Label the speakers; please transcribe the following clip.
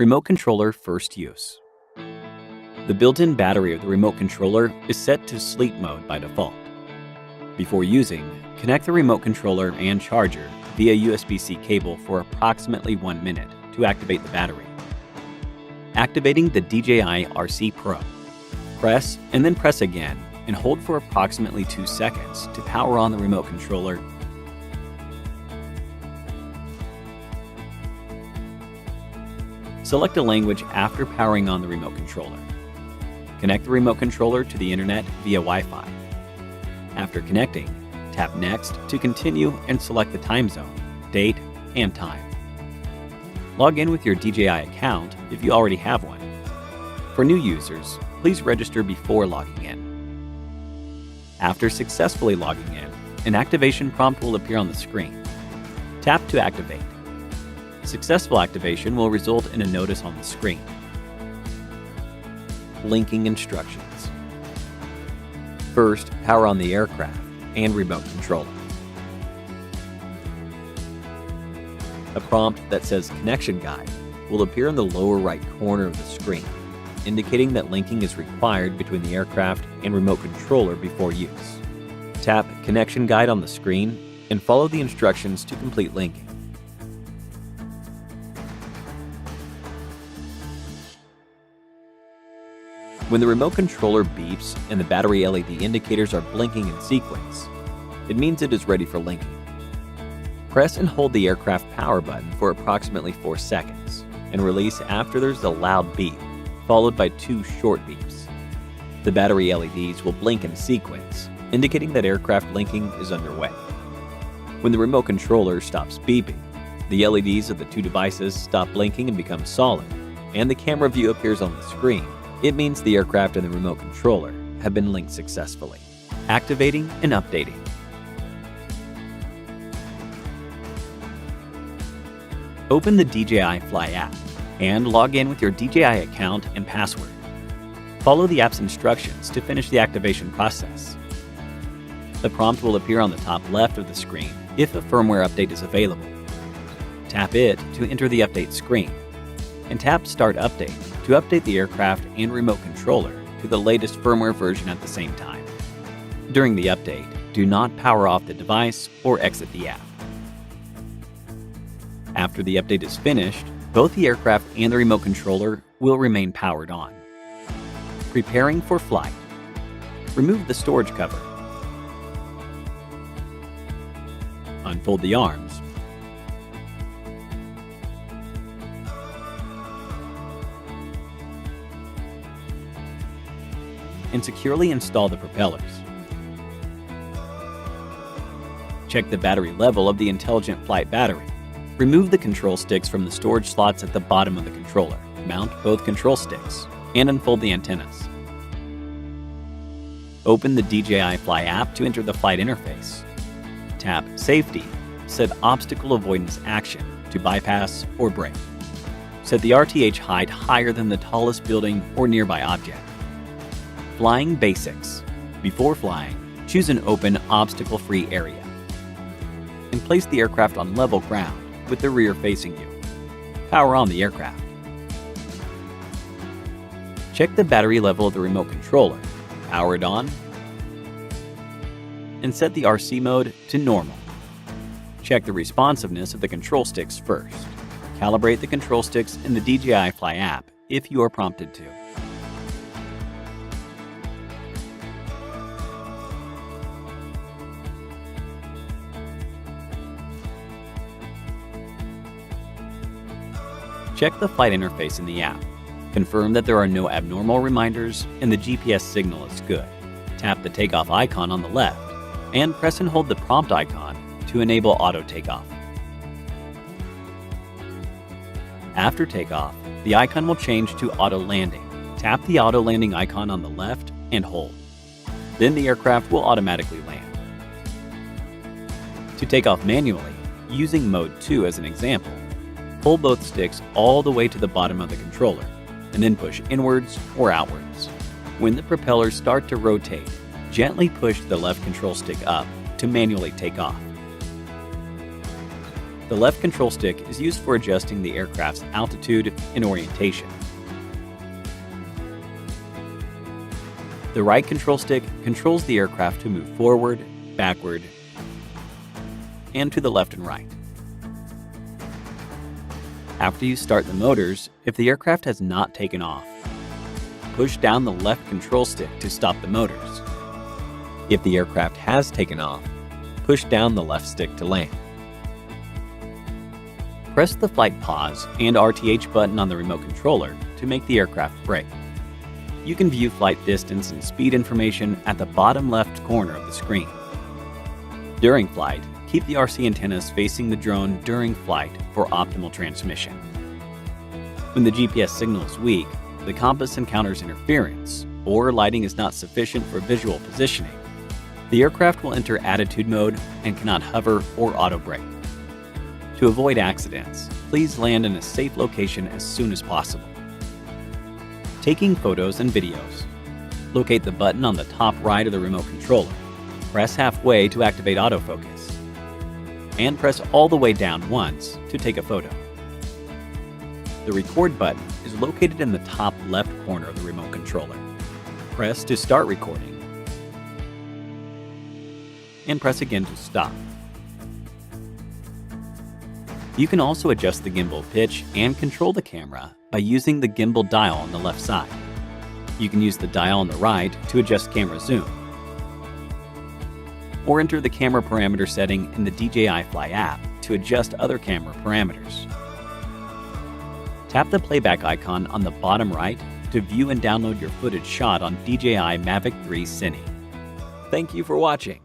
Speaker 1: Remote controller first use. The built-in battery of the remote controller is set to sleep mode by default. Before using, connect the remote controller and charger via USB-C cable for approximately 1 minute to activate the battery. Activating the DJI RC Pro. Press and then press again and hold for approximately 2 seconds to power on the remote controller. Select a language after powering on the remote controller. Connect the remote controller to the internet via Wi-Fi. After connecting, tap Next to continue and select the time zone, date, and time. Log in with your DJI account if you already have one. For new users, please register before logging in. After successfully logging in, an activation prompt will appear on the screen. Tap to activate. Successful activation will result in a notice on the screen. Linking instructions. First, power on the aircraft and remote controller. A prompt that says Connection Guide will appear in the lower right corner of the screen, indicating that linking is required between the aircraft and remote controller before use. Tap Connection Guide on the screen and follow the instructions to complete linking. When the remote controller beeps and the battery LED indicators are blinking in sequence, it means it is ready for linking. Press and hold the aircraft power button for approximately 4 seconds and release after there's a loud beep, followed by 2 short beeps. The battery LEDs will blink in sequence, indicating that aircraft linking is underway. When the remote controller stops beeping, the LEDs of the 2 devices stop blinking and become solid, and the camera view appears on the screen. It means the aircraft and the remote controller have been linked successfully. Activating and updating. Open the DJI Fly app and log in with your DJI account and password. Follow the app's instructions to finish the activation process. The prompt will appear on the top left of the screen if a firmware update is available. Tap it to enter the update screen, and tap Start Update to update the aircraft and remote controller to the latest firmware version at the same time. During the update, do not power off the device or exit the app. After the update is finished, both the aircraft and the remote controller will remain powered on. Preparing for flight. Remove the storage cover. Unfold the arms. And securely install the propellers. Check the battery level of the Intelligent Flight battery. Remove the control sticks from the storage slots at the bottom of the controller. Mount both control sticks and unfold the antennas. Open the DJI Fly app to enter the flight interface. Tap Safety. Set Obstacle Avoidance Action to bypass or brake. Set the RTH height higher than the tallest building or nearby object. Flying Basics. Before flying, choose an open, obstacle-free area. And place the aircraft on level ground with the rear facing you. Power on the aircraft. Check the battery level of the remote controller. Power it on. And set the RC mode to normal. Check the responsiveness of the control sticks first. Calibrate the control sticks in the DJI Fly app if you are prompted to. Check the flight interface in the app. Confirm that there are no abnormal reminders and the GPS signal is good. Tap the takeoff icon on the left and press and hold the prompt icon to enable auto takeoff. After takeoff, the icon will change to auto landing. Tap the auto landing icon on the left and hold. Then the aircraft will automatically land. To take off manually, using Mode 2 as an example, pull both sticks all the way to the bottom of the controller, and then push inwards or outwards. When the propellers start to rotate, gently push the left control stick up to manually take off. The left control stick is used for adjusting the aircraft's altitude and orientation. The right control stick controls the aircraft to move forward, backward, and to the left and right. After you start the motors, if the aircraft has not taken off, push down the left control stick to stop the motors. If the aircraft has taken off, push down the left stick to land. Press the flight pause and RTH button on the remote controller to make the aircraft brake. You can view flight distance and speed information at the bottom left corner of the screen. During flight, keep the RC antennas facing the drone during flight for optimal transmission. When the GPS signal is weak, the compass encounters interference, or lighting is not sufficient for visual positioning, the aircraft will enter attitude mode and cannot hover or auto-brake. To avoid accidents, please land in a safe location as soon as possible. Taking photos and videos. Locate the button on the top right of the remote controller. Press halfway to activate autofocus. And press all the way down once to take a photo. The record button is located in the top left corner of the remote controller. Press to start recording. And press again to stop. You can also adjust the gimbal pitch and control the camera by using the gimbal dial on the left side. You can use the dial on the right to adjust camera zoom, or enter the camera parameter setting in the DJI Fly app to adjust other camera parameters. Tap the playback icon on the bottom right to view and download your footage shot on DJI Mavic 3 Cine. Thank you for watching.